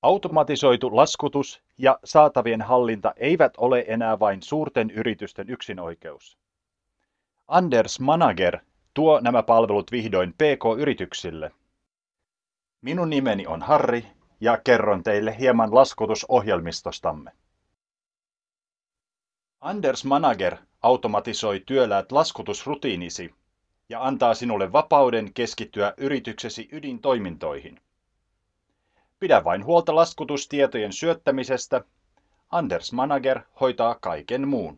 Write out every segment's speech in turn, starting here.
Automatisoitu laskutus ja saatavien hallinta eivät ole enää vain suurten yritysten yksinoikeus. Anders Manager tuo nämä palvelut vihdoin PK-yrityksille. Minun nimeni on Harri ja kerron teille hieman laskutusohjelmistostamme. Anders Manager automatisoi työläät laskutusrutiinisi ja antaa sinulle vapauden keskittyä yrityksesi ydintoimintoihin. Pidä vain huolta laskutustietojen syöttämisestä. Anders Manager hoitaa kaiken muun.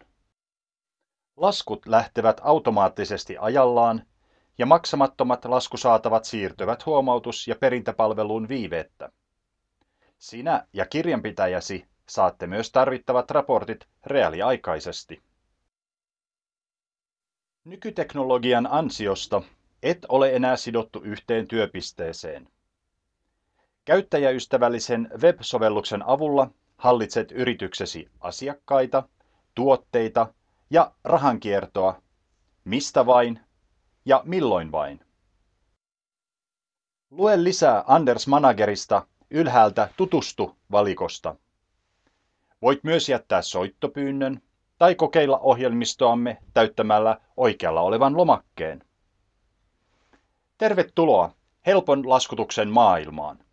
Laskut lähtevät automaattisesti ajallaan ja maksamattomat laskusaatavat siirtyvät huomautus- ja perintäpalveluun viiveettä. Sinä ja kirjanpitäjäsi saatte myös tarvittavat raportit reaaliaikaisesti. Nykyteknologian ansiosta et ole enää sidottu yhteen työpisteeseen. Käyttäjäystävällisen web-sovelluksen avulla hallitset yrityksesi asiakkaita, tuotteita ja rahankiertoa, mistä vain ja milloin vain. Lue lisää Anders Managerista ylhäältä Tutustu-valikosta. Voit myös jättää soittopyynnön tai kokeilla ohjelmistoamme täyttämällä oikealla olevan lomakkeen. Tervetuloa helpon laskutuksen maailmaan.